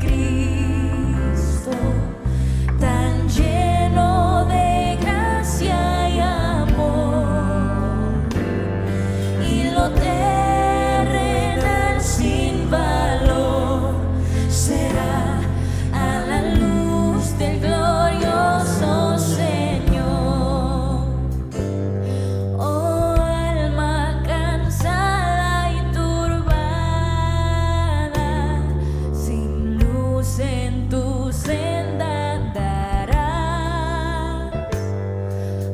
Cristo, tan lleno de gracia y amor, y lo terrenal sin valor será a la luz del glorioso Señor. Oh alma cansada y turbada, sin luz en tu senda andarás.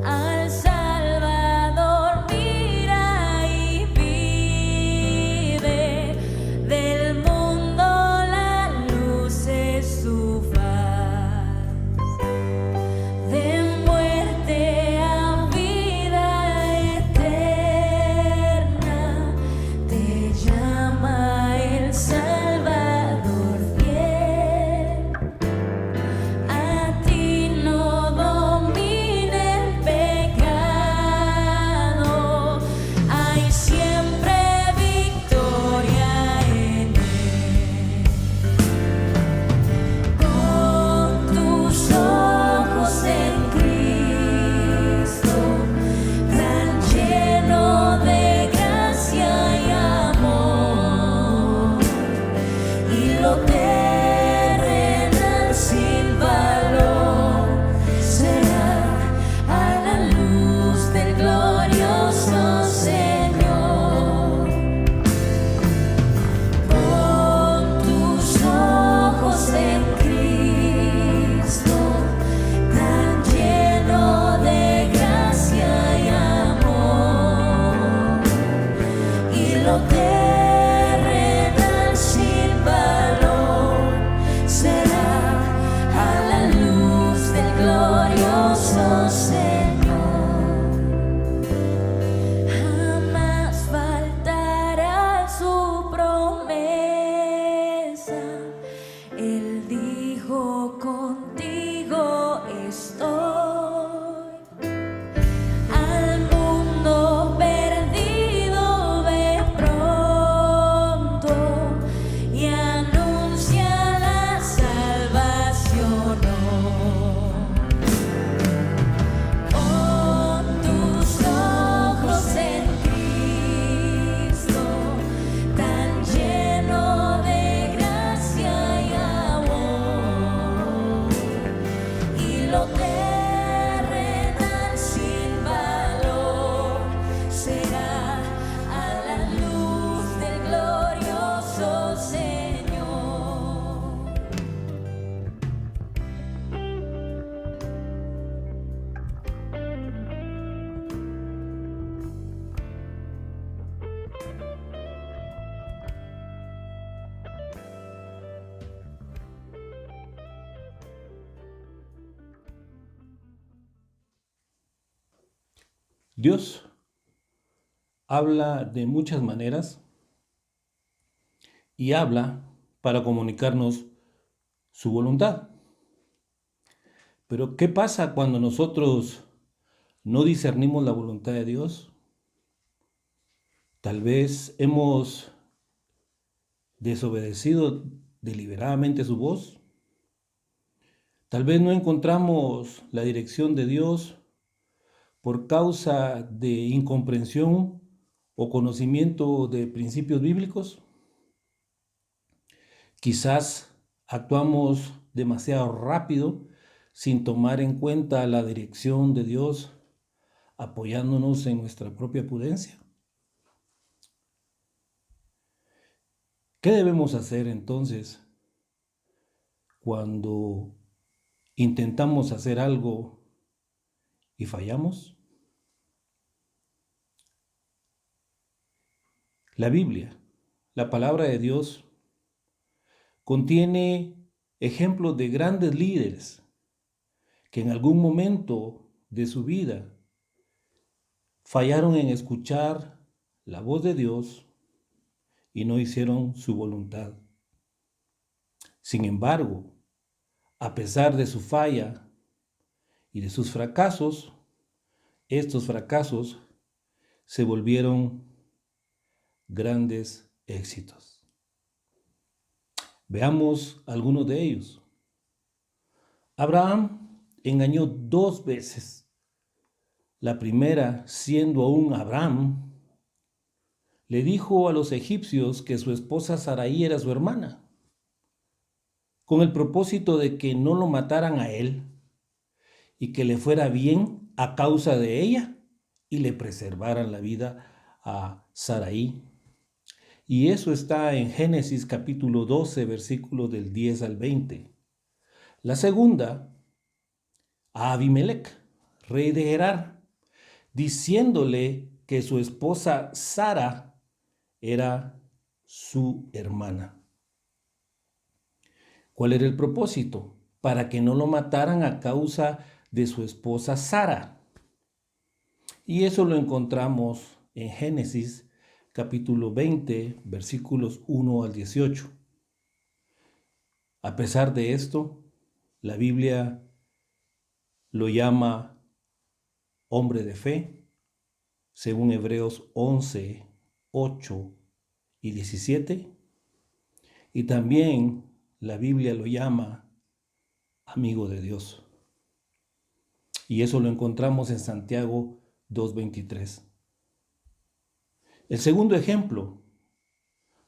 Al Salvador mira y vive, del mundo la luz es su faz. De muerte a vida eterna te llama el Salvador fiel. A ti no domina el pecado, hay siempre victoria en él. Con tus ojos en Cristo, tan lleno de gracia y amor, y lo terrenal sin valor será a la luz del glorioso Señor. Pon tus ojos en Cristo, tan lleno de gracia y amor, y lo terrenal sin valor será a la luz del glorioso Señor. Jamás faltará su promesa. Él dijo: contigo estoy. Al mundo perdido ve pronto y anuncia la salvación hoy. Pon tus ojos en Cristo, tan lleno de gracia y amor, y lo terrenal sin valor será a la luz del glorioso Señor. Dios habla de muchas maneras y habla para comunicarnos su voluntad. Pero ¿qué pasa cuando nosotros no discernimos la voluntad de Dios? Tal vez hemos desobedecido deliberadamente su voz. Tal vez no encontramos la dirección de Dios por causa de incomprensión o conocimiento de principios bíblicos. Quizás actuamos demasiado rápido sin tomar en cuenta la dirección de Dios, apoyándonos en nuestra propia prudencia. ¿Qué debemos hacer entonces cuando intentamos hacer algo y fallamos? La Biblia, la palabra de Dios, contiene ejemplos de grandes líderes que en algún momento de su vida fallaron en escuchar la voz de Dios y no hicieron su voluntad. Sin embargo, a pesar de su falla y de sus fracasos, estos fracasos se volvieron grandes éxitos. Veamos algunos de ellos. Abraham engañó 2 veces. La primera, siendo aún Abraham, le dijo a los egipcios que su esposa Sarai era su hermana, con el propósito de que no lo mataran a él y que le fuera bien a causa de ella y le preservaran la vida a Sarai. Y eso está en Génesis capítulo 12, versículos del 10 al 20. La segunda, a Abimelec, rey de Gerar, diciéndole que su esposa Sara era su hermana. ¿Cuál era el propósito? Para que no lo mataran a causa de su esposa Sara. Y eso lo encontramos en Génesis capítulo 20, versículos 1 al 18. A pesar de esto, la Biblia lo llama hombre de fe, según Hebreos 11, 8 y 17. Y también la Biblia lo llama amigo de Dios. Y eso lo encontramos en Santiago 2:23. El segundo ejemplo,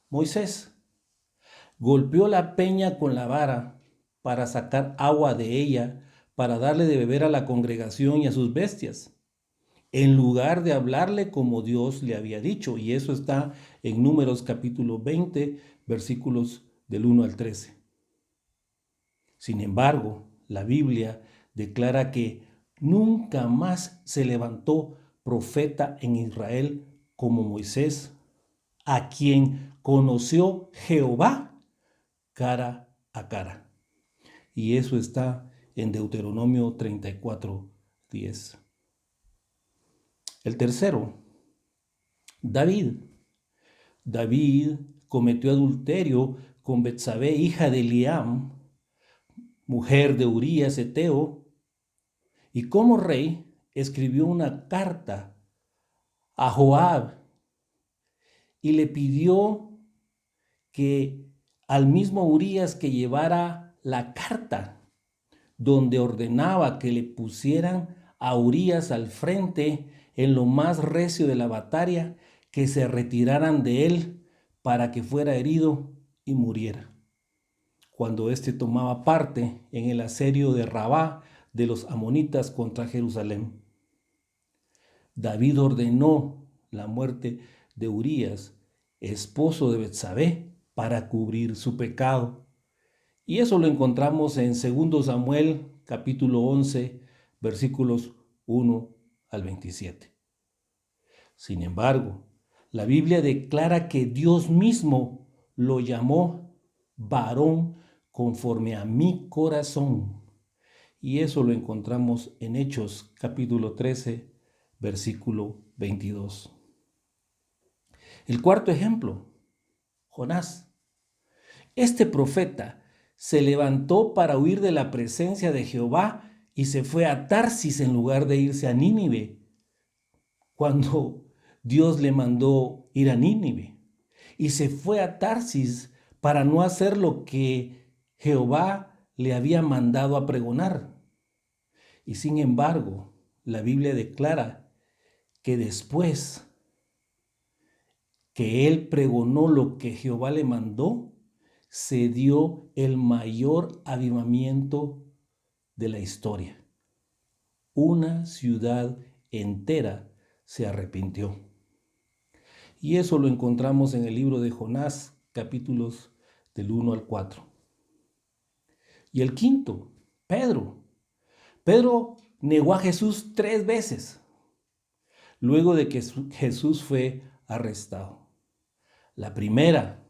Moisés golpeó la peña con la vara para sacar agua de ella, para darle de beber a la congregación y a sus bestias, en lugar de hablarle como Dios le había dicho. Y eso está en Números capítulo 20, versículos del 1 al 13. Sin embargo, la Biblia declara que nunca más se levantó profeta en Israel como Moisés, a quien conoció Jehová cara a cara. Y eso está en Deuteronomio 34, 10. El tercero, David. David cometió adulterio con Betsabé, hija de Eliam, mujer de Urías Eteo, y como rey escribió una carta a Joab y le pidió que al mismo Urías que llevara la carta donde ordenaba que le pusieran a Urías al frente en lo más recio de la batalla, que se retiraran de él para que fuera herido y muriera, cuando éste tomaba parte en el asedio de Rabá de los amonitas contra Jerusalén. David ordenó la muerte de Urías, esposo de Betsabé, para cubrir su pecado. Y eso lo encontramos en 2 Samuel capítulo 11, versículos 1 al 27. Sin embargo, la Biblia declara que Dios mismo lo llamó varón conforme a mi corazón. Y eso lo encontramos en Hechos capítulo 13, versículo 22. El cuarto ejemplo, Jonás. Este profeta se levantó para huir de la presencia de Jehová y se fue a Tarsis en lugar de irse a Nínive, cuando Dios le mandó ir a Nínive. Y se fue a Tarsis para no hacer lo que Jehová le había mandado a pregonar. Y sin embargo, la Biblia declara que después que él pregonó lo que Jehová le mandó, se dio el mayor avivamiento de la historia. Una ciudad entera se arrepintió. Y eso lo encontramos en el libro de Jonás, capítulos del 1 al 4. Y el quinto, Pedro. Pedro negó a Jesús 3 veces, luego de que Jesús fue arrestado. La primera,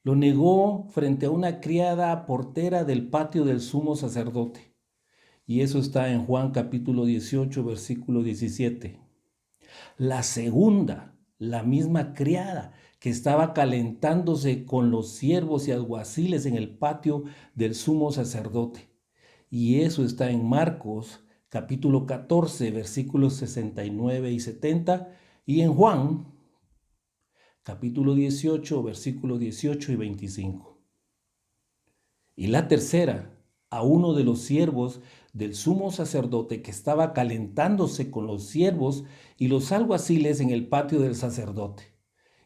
lo negó frente a una criada portera del patio del sumo sacerdote. Y eso está en Juan capítulo 18, versículo 17. La segunda, la misma criada que estaba calentándose con los siervos y alguaciles en el patio del sumo sacerdote. Y eso está en Marcos capítulo 14, versículos 69 y 70. Y en Juan capítulo 18, versículos 18 y 25. Y la tercera, a uno de los siervos del sumo sacerdote que estaba calentándose con los siervos y los alguaciles en el patio del sacerdote.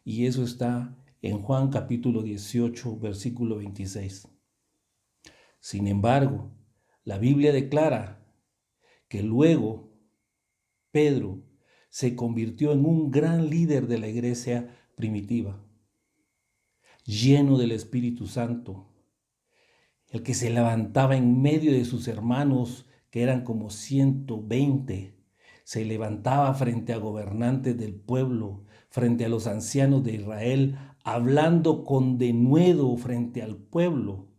Y eso está en Juan capítulo 18, versículo 26. Sin embargo, la Biblia declara que luego Pedro se convirtió en un gran líder de la iglesia primitiva, lleno del Espíritu Santo, el que se levantaba en medio de sus hermanos, que eran como 120, se levantaba frente a gobernantes del pueblo, frente a los ancianos de Israel, hablando con denuedo frente al pueblo,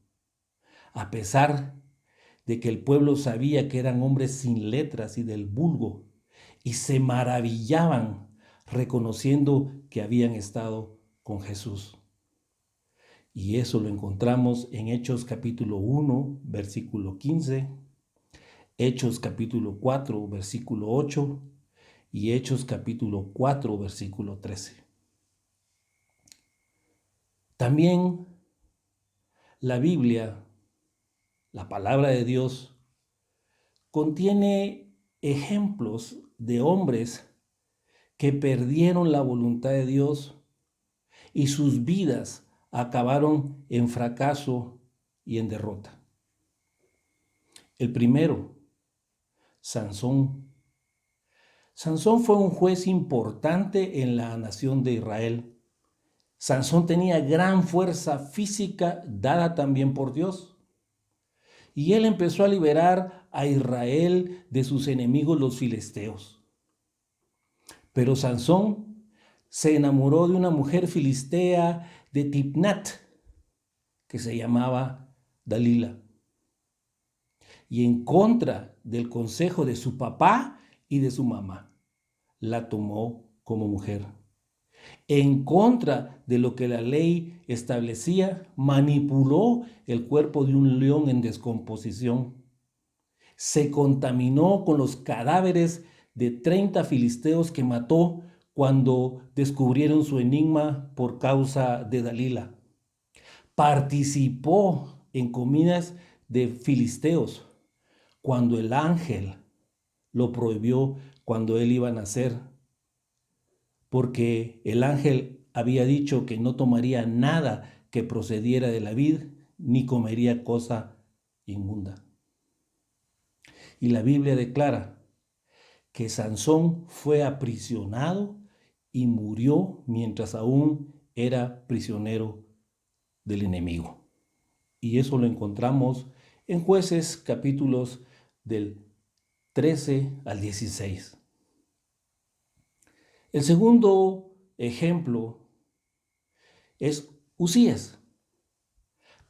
a pesar de que el pueblo sabía que eran hombres sin letras y del vulgo, y se maravillaban reconociendo que habían estado con Jesús. Y eso lo encontramos en Hechos capítulo 1, versículo 15, Hechos capítulo 4, versículo 8 y Hechos capítulo 4, versículo 13. También la Biblia, la palabra de Dios, contiene ejemplos de hombres que perdieron la voluntad de Dios y sus vidas acabaron en fracaso y en derrota. El primero, Sansón. Sansón fue un juez importante en la nación de Israel. Sansón tenía gran fuerza física dada también por Dios. Y él empezó a liberar a Israel de sus enemigos los filisteos. Pero Sansón se enamoró de una mujer filistea de Tipnat, que se llamaba Dalila. Y en contra del consejo de su papá y de su mamá, la tomó como mujer. En contra de lo que la ley establecía, manipuló el cuerpo de un león en descomposición. Se contaminó con los cadáveres de 30 filisteos que mató cuando descubrieron su enigma por causa de Dalila. Participó en comidas de filisteos cuando el ángel lo prohibió cuando él iba a nacer, porque el ángel había dicho que no tomaría nada que procediera de la vid, ni comería cosa inmunda. Y la Biblia declara que Sansón fue aprisionado y murió mientras aún era prisionero del enemigo. Y eso lo encontramos en Jueces capítulos del 13 al 16. El segundo ejemplo es Usías.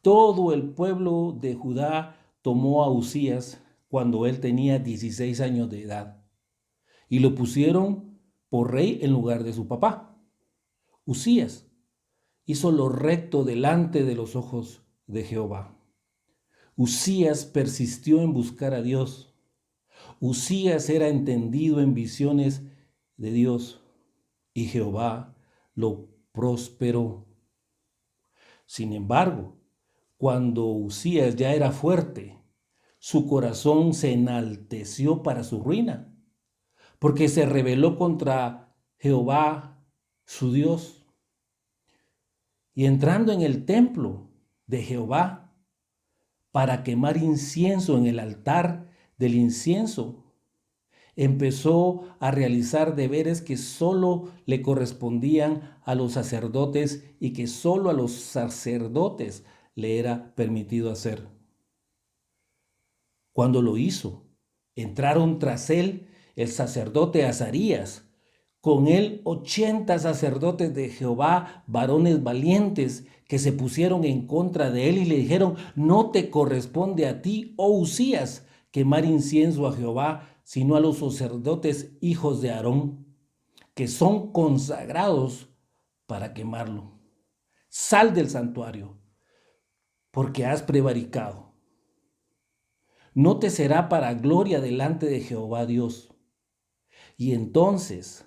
Todo el pueblo de Judá tomó a Usías cuando él tenía 16 años de edad y lo pusieron por rey en lugar de su papá. Usías hizo lo recto delante de los ojos de Jehová. Usías persistió en buscar a Dios. Usías era entendido en visiones de Dios y Jehová lo prosperó. Sin embargo, cuando Usías ya era fuerte, su corazón se enalteció para su ruina, porque se rebeló contra Jehová, su Dios. Y entrando en el templo de Jehová para quemar incienso en el altar del incienso, empezó a realizar deberes que solo le correspondían a los sacerdotes y que solo a los sacerdotes le era permitido hacer. Cuando lo hizo, entraron tras él el sacerdote Azarías, con él 80 sacerdotes de Jehová, varones valientes, que se pusieron en contra de él y le dijeron: no te corresponde a ti, oh Usías, quemar incienso a Jehová, sino a los sacerdotes hijos de Aarón, que son consagrados para quemarlo. Sal del santuario, porque has prevaricado. No te será para gloria delante de Jehová Dios. Y entonces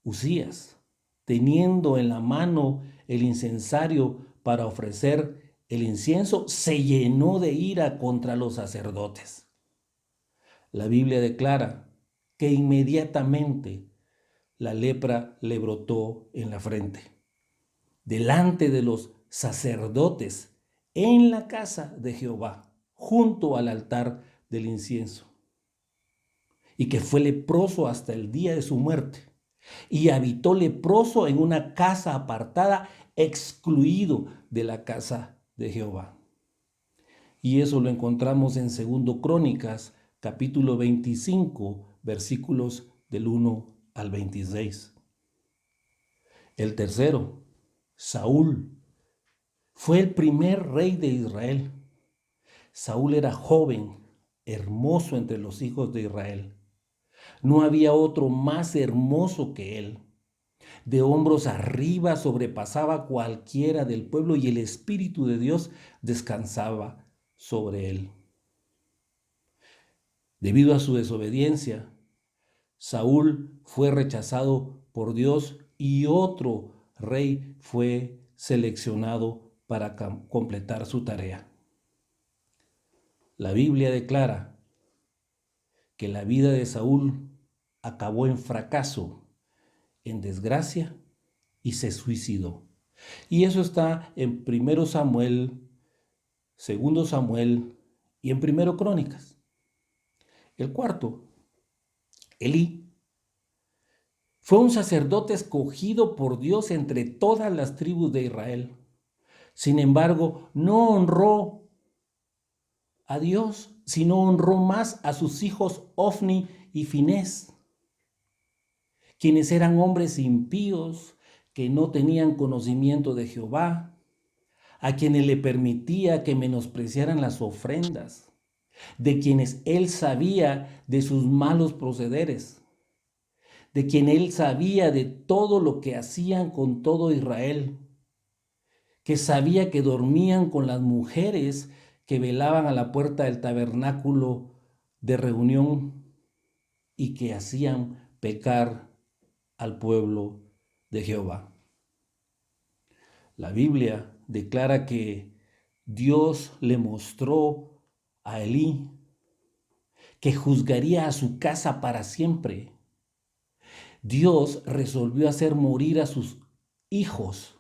Usías, teniendo en la mano el incensario para ofrecer el incienso se llenó de ira contra los sacerdotes. La Biblia declara que inmediatamente la lepra le brotó en la frente, delante de los sacerdotes, en la casa de Jehová, junto al altar del incienso, y que fue leproso hasta el día de su muerte, y habitó leproso en una casa apartada, excluido de la casa de Jehová. Y eso lo encontramos en 2 Crónicas, capítulo 25, versículos del 1 al 26. El tercero, Saúl, fue el primer rey de Israel. Saúl era joven, hermoso entre los hijos de Israel. No había otro más hermoso que él. De hombros arriba sobrepasaba cualquiera del pueblo y el Espíritu de Dios descansaba sobre él. Debido a su desobediencia, Saúl fue rechazado por Dios y otro rey fue seleccionado para completar su tarea. La Biblia declara que la vida de Saúl acabó en fracaso, en desgracia, y se suicidó. Y eso está en 1 Samuel, 2 Samuel y en 1 Crónicas. El cuarto, Elí, fue un sacerdote escogido por Dios entre todas las tribus de Israel. Sin embargo, no honró a Dios, sino honró más a sus hijos Ofni y Finés, quienes eran hombres impíos que no tenían conocimiento de Jehová, a quienes le permitía que menospreciaran las ofrendas, de quienes él sabía de sus malos procederes, de quien él sabía de todo lo que hacían con todo Israel, que sabía que dormían con las mujeres que velaban a la puerta del tabernáculo de reunión y que hacían pecar al pueblo de Jehová. La Biblia declara que Dios le mostró a Elí que juzgaría a su casa para siempre. Dios resolvió hacer morir a sus hijos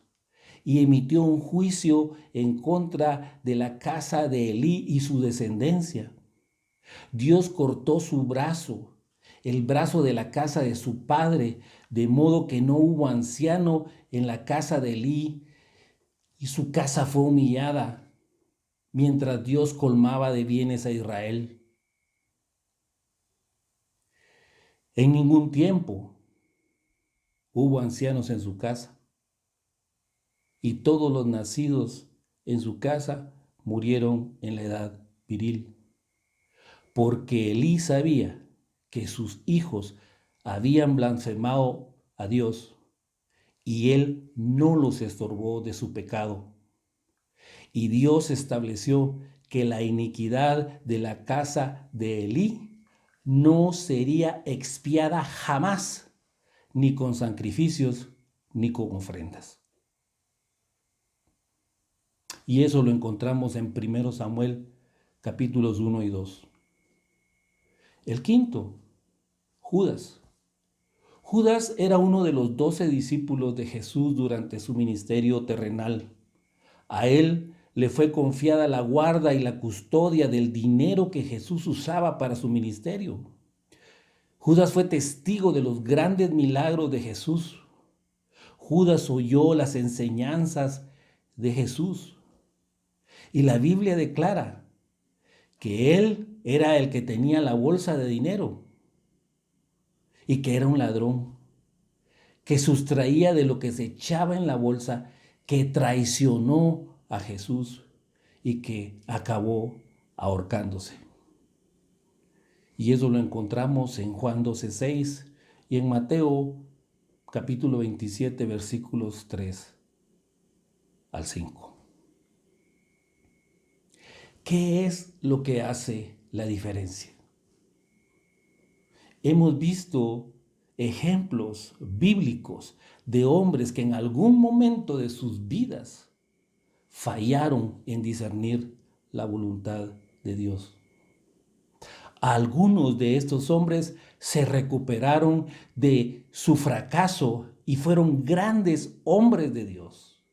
y emitió un juicio en contra de la casa de Elí y su descendencia. Dios cortó su brazo, el brazo de la casa de su padre, de modo que no hubo anciano en la casa de Elí y su casa fue humillada, mientras Dios colmaba de bienes a Israel. En ningún tiempo hubo ancianos en su casa, y todos los nacidos en su casa murieron en la edad viril, porque Elí sabía que sus hijos habían blasfemado a Dios, y él no los estorbó de su pecado. Y Dios estableció que la iniquidad de la casa de Elí no sería expiada jamás, ni con sacrificios, ni con ofrendas. Y eso lo encontramos en 1 Samuel, capítulos 1 y 2. El quinto, Judas. Judas era uno de los 12 discípulos de Jesús durante su ministerio terrenal. A él le fue confiada la guarda y la custodia del dinero que Jesús usaba para su ministerio. Judas fue testigo de los grandes milagros de Jesús. Judas oyó las enseñanzas de Jesús. Y la Biblia declara que él era el que tenía la bolsa de dinero y que era un ladrón, que sustraía de lo que se echaba en la bolsa, que traicionó a Jesús y que acabó ahorcándose. Y eso lo encontramos en Juan 12:6 y en Mateo capítulo 27, versículos 3 al 5. ¿Qué es lo que hace la diferencia? Hemos visto ejemplos bíblicos de hombres que en algún momento de sus vidas fallaron en discernir la voluntad de Dios. Algunos de estos hombres se recuperaron de su fracaso y fueron grandes hombres de Dios.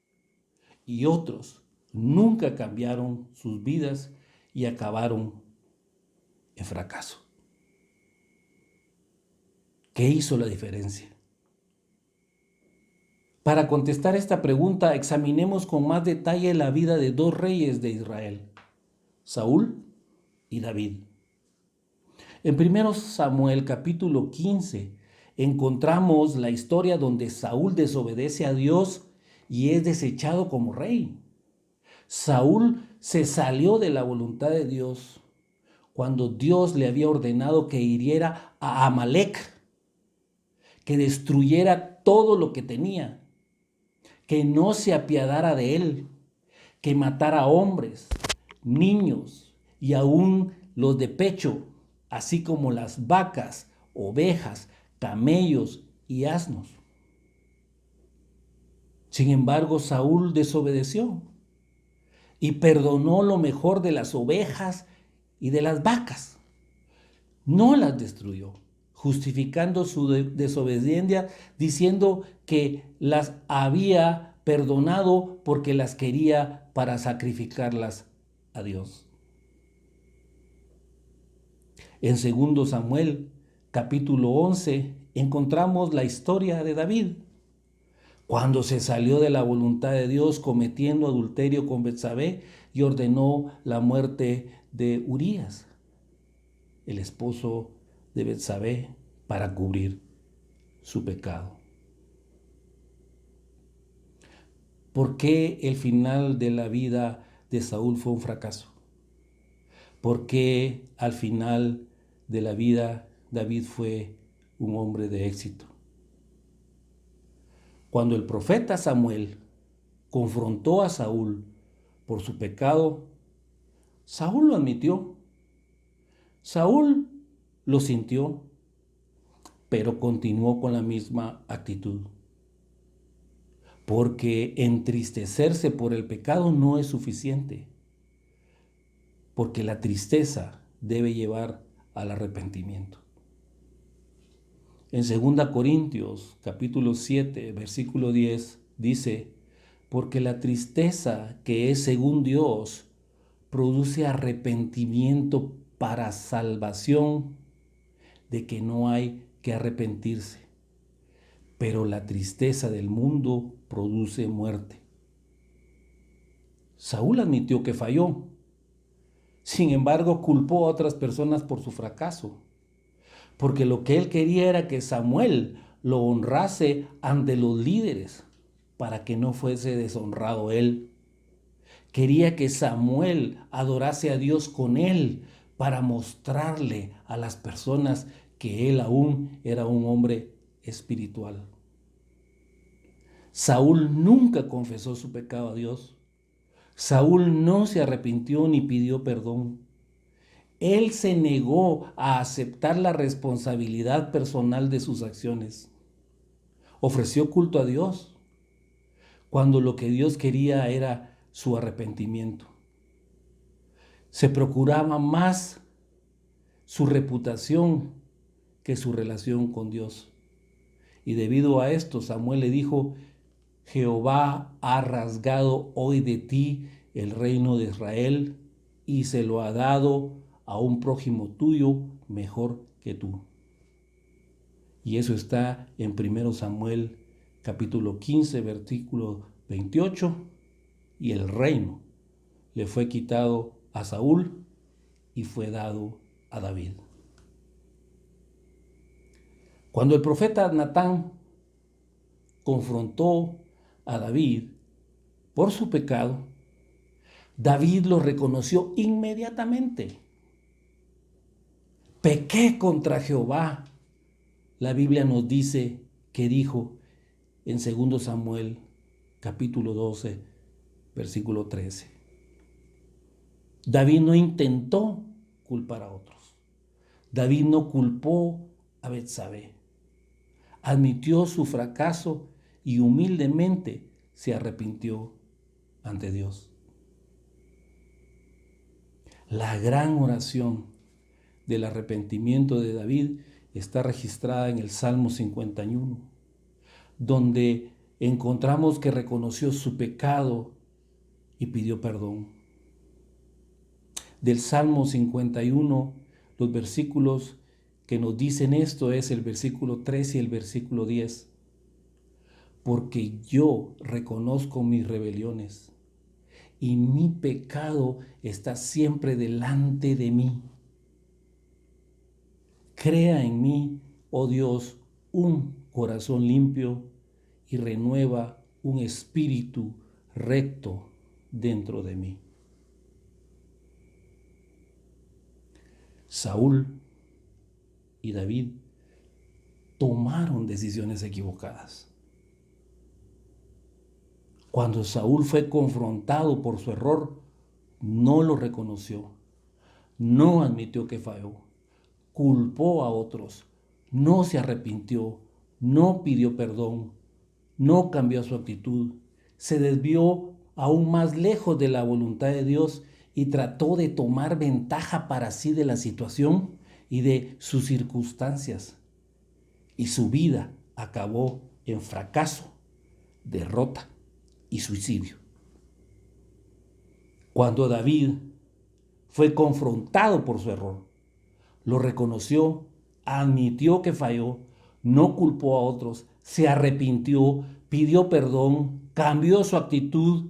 Y otros nunca cambiaron sus vidas y acabaron en fracaso. ¿Qué hizo la diferencia? Para contestar esta pregunta, examinemos con más detalle la vida de dos reyes de Israel, Saúl y David. En 1 Samuel capítulo 15 encontramos la historia donde Saúl desobedece a Dios y es desechado como rey. Saúl se salió de la voluntad de Dios cuando Dios le había ordenado que hiriera a Amalek, que destruyera todo lo que tenía, que no se apiadara de él, que matara hombres, niños y aún los de pecho, así como las vacas, ovejas, camellos y asnos. Sin embargo, Saúl desobedeció y perdonó lo mejor de las ovejas y de las vacas. No las destruyó, justificando su desobediencia, diciendo que las había perdonado porque las quería para sacrificarlas a Dios. En 2 Samuel, capítulo 11, encontramos la historia de David, cuando se salió de la voluntad de Dios cometiendo adulterio con Betsabé y ordenó la muerte de Urías, el esposo de Betsabé, para cubrir su pecado. ¿Por qué el final de la vida de Saúl fue un fracaso? ¿Por qué al final de la vida David fue un hombre de éxito? Cuando el profeta Samuel confrontó a Saúl por su pecado, Saúl lo admitió. Saúl lo sintió, pero continuó con la misma actitud. Porque entristecerse por el pecado no es suficiente, porque la tristeza debe llevar al arrepentimiento. En 2 Corintios capítulo 7, versículo 10 dice: porque la tristeza que es según Dios produce arrepentimiento para salvación, de que no hay que arrepentirse, pero la tristeza del mundo produce muerte. Saúl admitió que falló. Sin embargo, culpó a otras personas por su fracaso, porque lo que él quería era que Samuel lo honrase ante los líderes para que no fuese deshonrado él. Quería que Samuel adorase a Dios con él para mostrarle a las personas que él aún era un hombre espiritual. Saúl nunca confesó su pecado a Dios. Saúl no se arrepintió ni pidió perdón. Él se negó a aceptar la responsabilidad personal de sus acciones. Ofreció culto a Dios, cuando lo que Dios quería era su arrepentimiento. Se procuraba más su reputación que su relación con Dios. Y debido a esto, Samuel le dijo: Jehová ha rasgado hoy de ti el reino de Israel y se lo ha dado a un prójimo tuyo mejor que tú. Y eso está en 1 Samuel capítulo 15, versículo 28, y el reino le fue quitado a Saúl y fue dado a David. Cuando el profeta Natán confrontó a David por su pecado, David lo reconoció inmediatamente. Pequé contra Jehová. La Biblia nos dice que dijo en 2 Samuel capítulo 12, versículo 13. David no intentó culpar a otros. David no culpó a Betsabé. Admitió su fracaso y humildemente se arrepintió ante Dios. La gran oración del arrepentimiento de David está registrada en el Salmo 51, donde encontramos que reconoció su pecado y pidió perdón. Del Salmo 51, los versículos que nos dicen esto es el versículo 3 y el versículo 10. Porque yo reconozco mis rebeliones y mi pecado está siempre delante de mí. Crea en mí, oh Dios, un corazón limpio y renueva un espíritu recto dentro de mí. Saúl y David tomaron decisiones equivocadas. Cuando Saúl fue confrontado por su error, no lo reconoció, no admitió que falló, culpó a otros, no se arrepintió, no pidió perdón, no cambió su actitud, se desvió aún más lejos de la voluntad de Dios y trató de tomar ventaja para sí de la situación y de sus circunstancias. Y su vida acabó en fracaso, derrota y suicidio. Cuando David fue confrontado por su error, lo reconoció, admitió que falló, no culpó a otros, se arrepintió, pidió perdón, cambió su actitud,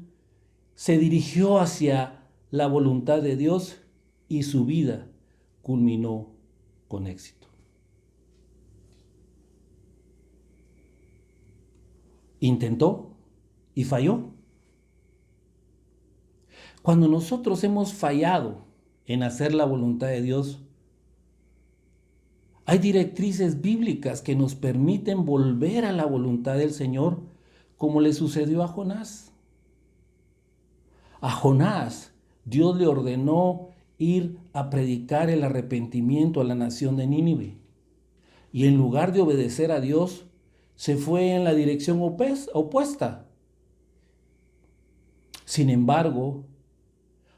se dirigió hacia la voluntad de Dios y su vida culminó con éxito. Intentó y falló. Cuando nosotros hemos fallado en hacer la voluntad de Dios, hay directrices bíblicas que nos permiten volver a la voluntad del Señor, como le sucedió a Jonás. A Jonás, Dios le ordenó ir a predicar el arrepentimiento a la nación de Nínive. Y en lugar de obedecer a Dios, se fue en la dirección opuesta. Sin embargo,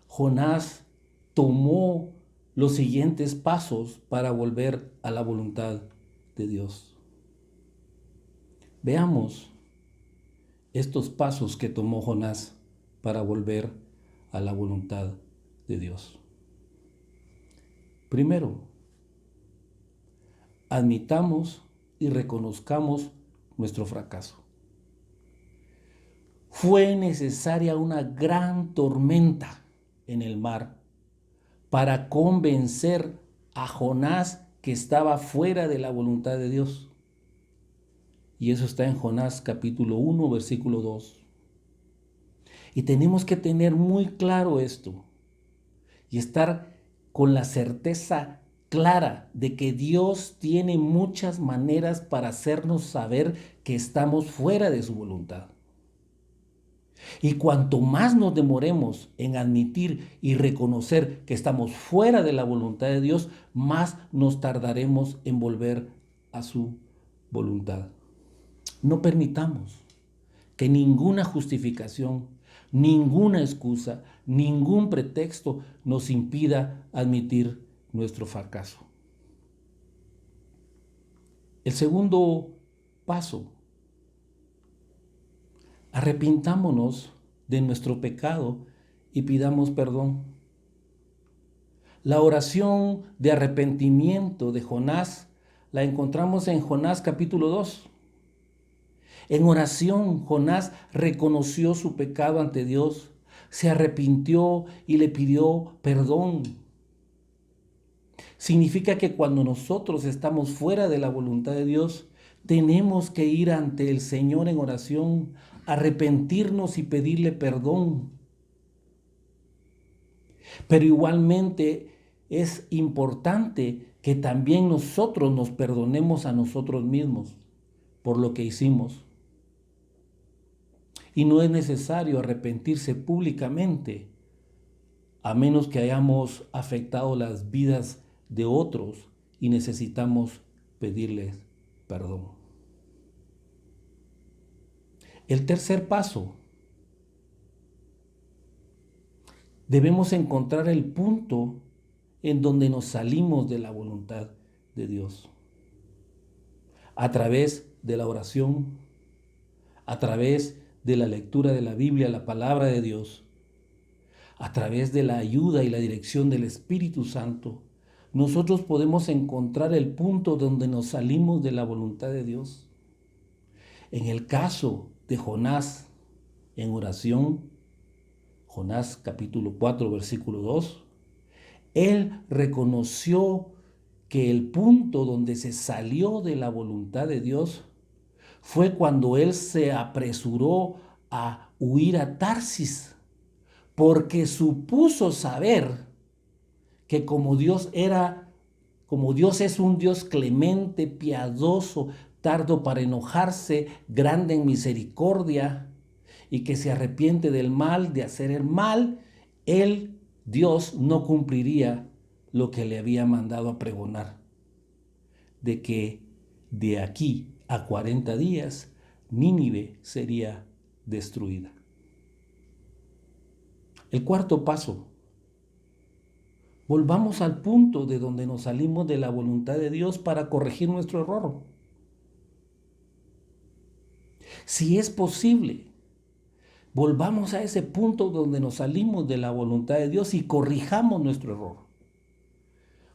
Jonás tomó los siguientes pasos para volver a la voluntad de Dios. Veamos estos pasos que tomó Jonás para volver a la voluntad de Dios. Primero, admitamos y reconozcamos nuestro fracaso. Fue necesaria una gran tormenta en el mar para convencer a Jonás que estaba fuera de la voluntad de Dios. Y eso está en Jonás capítulo 1, versículo 2. Y tenemos que tener muy claro esto y estar con la certeza clara de que Dios tiene muchas maneras para hacernos saber que estamos fuera de su voluntad. Y cuanto más nos demoremos en admitir y reconocer que estamos fuera de la voluntad de Dios, más nos tardaremos en volver a su voluntad. No permitamos que ninguna justificación, ninguna excusa, ningún pretexto nos impida admitir nuestro fracaso. El segundo paso: arrepintámonos de nuestro pecado y pidamos perdón. La oración de arrepentimiento de Jonás la encontramos en Jonás capítulo 2. En oración, Jonás reconoció su pecado ante Dios, se arrepintió y le pidió perdón. Significa que cuando nosotros estamos fuera de la voluntad de Dios, tenemos que ir ante el Señor en oración, arrepentirnos y pedirle perdón. Pero igualmente es importante que también nosotros nos perdonemos a nosotros mismos por lo que hicimos. Y no es necesario arrepentirse públicamente, a menos que hayamos afectado las vidas de otros y necesitamos pedirles perdón. El tercer paso: Debemos encontrar el punto en donde nos salimos de la voluntad de Dios. A través de la oración, a través de la lectura de la Biblia, la palabra de Dios, a través de la ayuda y la dirección del Espíritu Santo, nosotros podemos encontrar el punto donde nos salimos de la voluntad de Dios. En el caso de Jonás, en oración, Jonás capítulo 4, versículo 2, él reconoció que el punto donde se salió de la voluntad de Dios fue cuando él se apresuró a huir a Tarsis, porque supuso saber que como Dios es un Dios clemente, piadoso, tardo para enojarse, grande en misericordia, y que se arrepiente del mal, de hacer el mal, Dios no cumpliría lo que le había mandado a pregonar, de que de aquí a 40 días Nínive sería destruida. El cuarto paso: volvamos al punto de donde nos salimos de la voluntad de Dios para corregir nuestro error. Si es posible, volvamos a ese punto donde nos salimos de la voluntad de Dios y corrijamos nuestro error.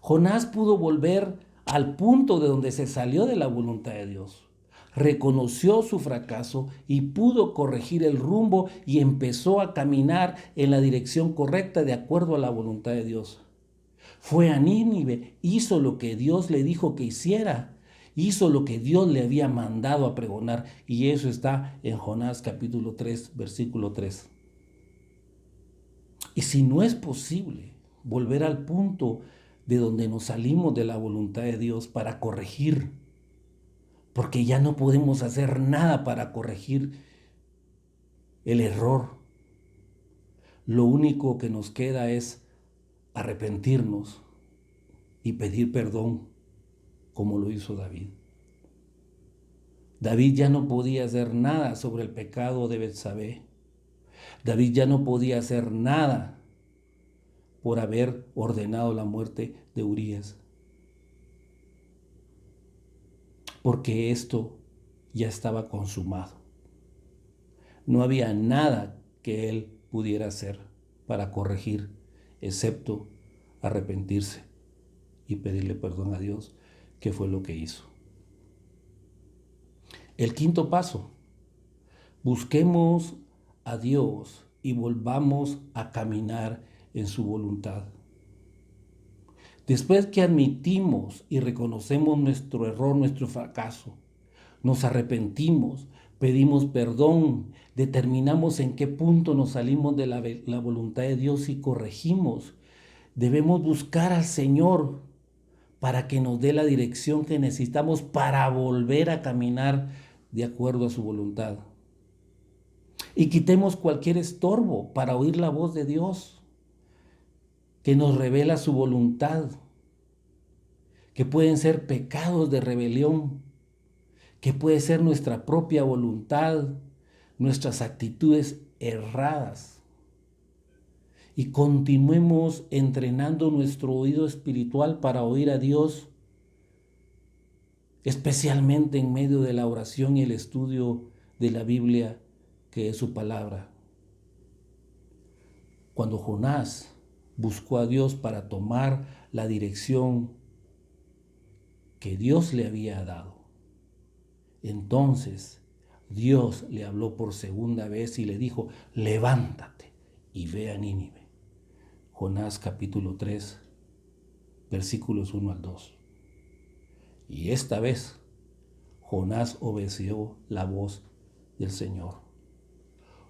Jonás pudo volver al punto de donde se salió de la voluntad de Dios. Reconoció su fracaso y pudo corregir el rumbo y empezó a caminar en la dirección correcta de acuerdo a la voluntad de Dios. Fue a Nínive, hizo lo que Dios le dijo que hiciera, hizo lo que Dios le había mandado a pregonar, y eso está en Jonás capítulo 3, versículo 3. Y si no es posible volver al punto de donde nos salimos de la voluntad de Dios para corregir, porque ya no podemos hacer nada para corregir el error, lo único que nos queda es arrepentirnos y pedir perdón, como lo hizo David. David ya no podía hacer nada sobre el pecado de Betsabé. David ya no podía hacer nada por haber ordenado la muerte de Urías, porque esto ya estaba consumado. No había nada que él pudiera hacer para corregir, excepto arrepentirse y pedirle perdón a Dios, que fue lo que hizo. El quinto paso: busquemos a Dios y volvamos a caminar en su voluntad. Después que admitimos y reconocemos nuestro error, nuestro fracaso, nos arrepentimos, pedimos perdón, determinamos en qué punto nos salimos de la voluntad de Dios y corregimos, debemos buscar al Señor para que nos dé la dirección que necesitamos para volver a caminar de acuerdo a su voluntad. Y quitemos cualquier estorbo para oír la voz de Dios, que nos revela su voluntad, que pueden ser pecados de rebelión, que puede ser nuestra propia voluntad, nuestras actitudes erradas. Y continuemos entrenando nuestro oído espiritual para oír a Dios, especialmente en medio de la oración y el estudio de la Biblia, que es su palabra. Cuando Jonás buscó a Dios para tomar la dirección que Dios le había dado, entonces Dios le habló por segunda vez y le dijo: levántate y ve a Nínive. Jonás capítulo 3, versículos 1 al 2. Y esta vez Jonás obedeció la voz del Señor.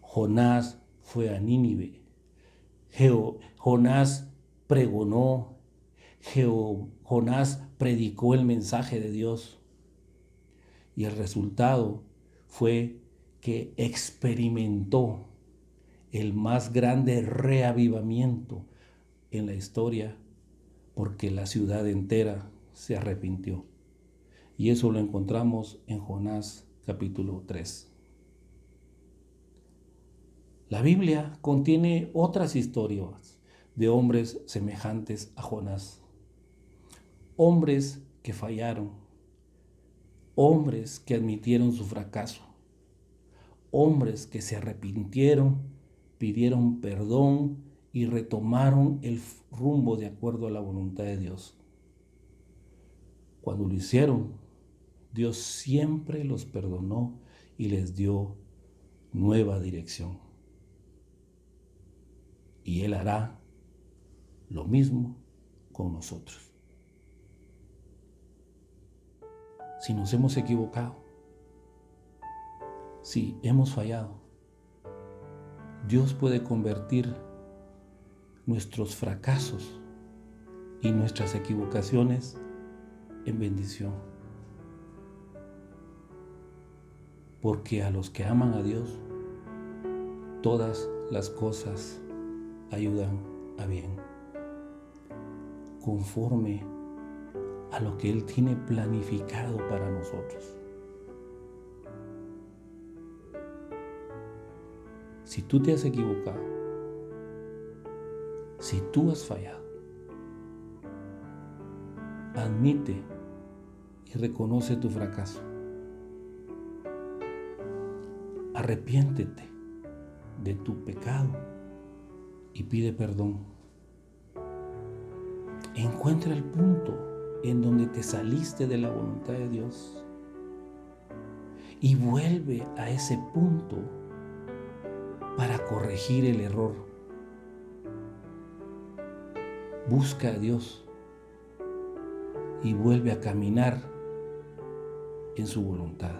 Jonás fue a Nínive. Jonás pregonó. Jonás predicó el mensaje de Dios. Y el resultado fue que experimentó el más grande reavivamiento en la historia, porque la ciudad entera se arrepintió. Y eso lo encontramos en Jonás capítulo 3. La Biblia contiene otras historias de hombres semejantes a Jonás. Hombres que fallaron, hombres que admitieron su fracaso, hombres que se arrepintieron, pidieron perdón y retomaron el rumbo de acuerdo a la voluntad de Dios. Cuando lo hicieron, Dios siempre los perdonó y les dio nueva dirección. Y Él hará lo mismo con nosotros. Si nos hemos equivocado, si hemos fallado, Dios puede convertir nuestros fracasos y nuestras equivocaciones en bendición. Porque a los que aman a Dios, todas las cosas ayudan a bien, conforme a lo que Él tiene planificado para nosotros. Si tú te has equivocado, si tú has fallado, admite y reconoce tu fracaso. Arrepiéntete de tu pecado y pide perdón. Encuentra el punto en donde te saliste de la voluntad de Dios y vuelve a ese punto para corregir el error. Busca a Dios y vuelve a caminar en su voluntad.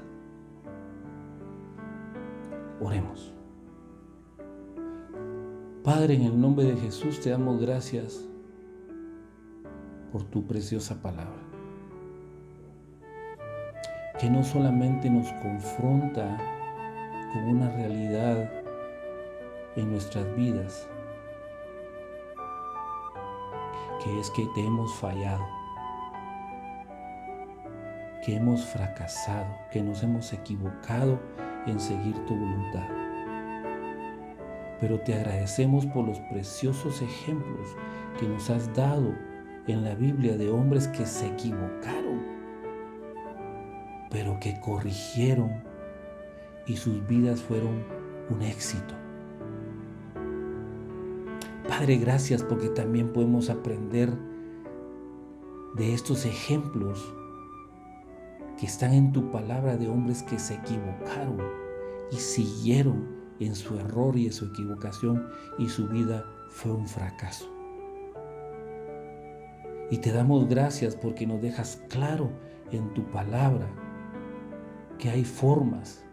Oremos. Padre, en el nombre de Jesús te damos gracias por tu preciosa palabra, que no solamente nos confronta con una realidad en nuestras vidas, que es que te hemos fallado, que hemos fracasado, que nos hemos equivocado en seguir tu voluntad. Pero te agradecemos por los preciosos ejemplos que nos has dado en la Biblia de hombres que se equivocaron, pero que corrigieron y sus vidas fueron un éxito. Padre, gracias porque también podemos aprender de estos ejemplos que están en tu palabra de hombres que se equivocaron y siguieron en su error y en su equivocación y su vida fue un fracaso. Y te damos gracias porque nos dejas claro en tu palabra que hay formas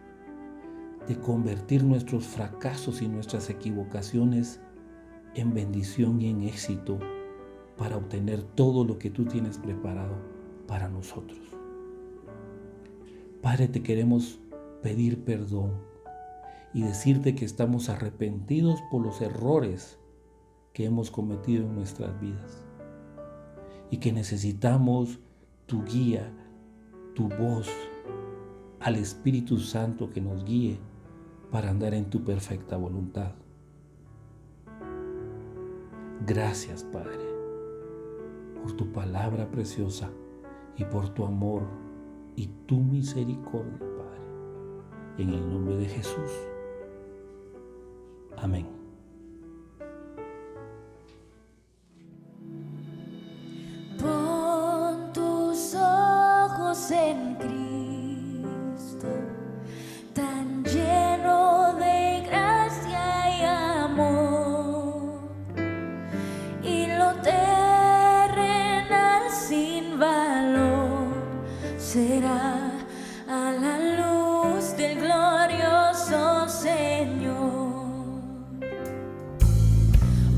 de convertir nuestros fracasos y nuestras equivocaciones en bendición y en éxito para obtener todo lo que tú tienes preparado para nosotros. Padre, te queremos pedir perdón y decirte que estamos arrepentidos por los errores que hemos cometido en nuestras vidas y que necesitamos tu guía, tu voz, al Espíritu Santo que nos guíe para andar en tu perfecta voluntad. Gracias, Padre, por tu palabra preciosa y por tu amor y tu misericordia, Padre. En el nombre de Jesús. Amén. Pon tus ojos en Cristo, tan lleno de gracia y amor, y lo terrenal sin valor será a la luz del glorioso Señor.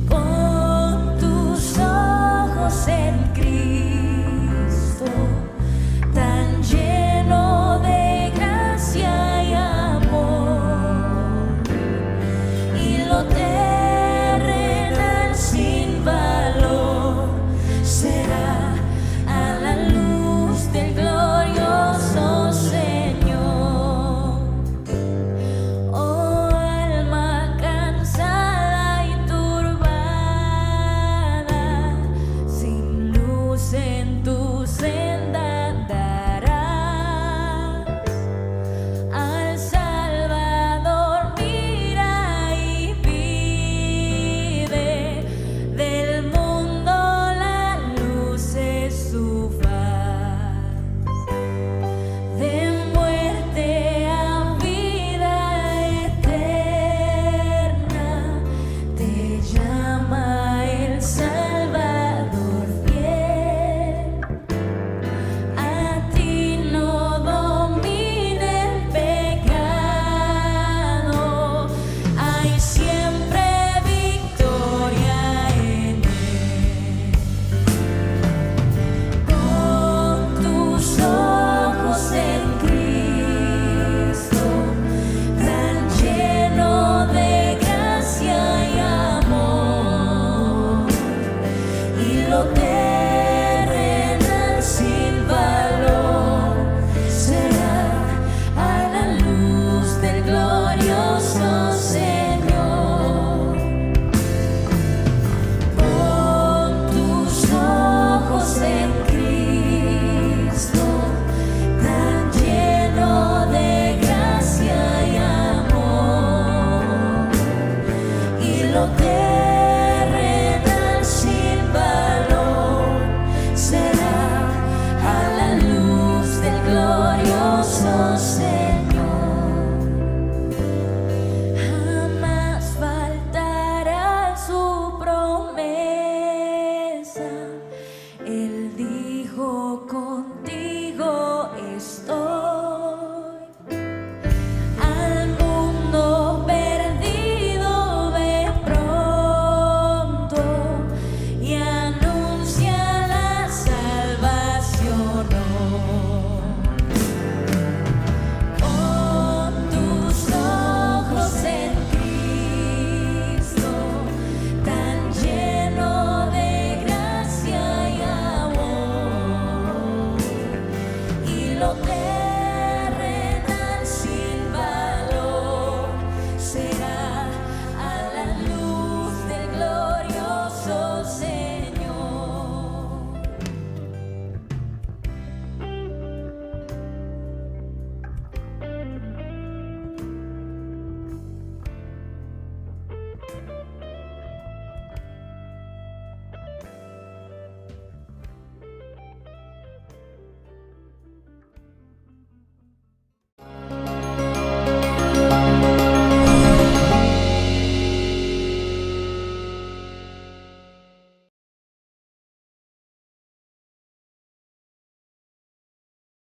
Pon tus ojos en Cristo, tan lleno de gracia y amor, y lo terrenal sin valor será a la luz del glorioso yo te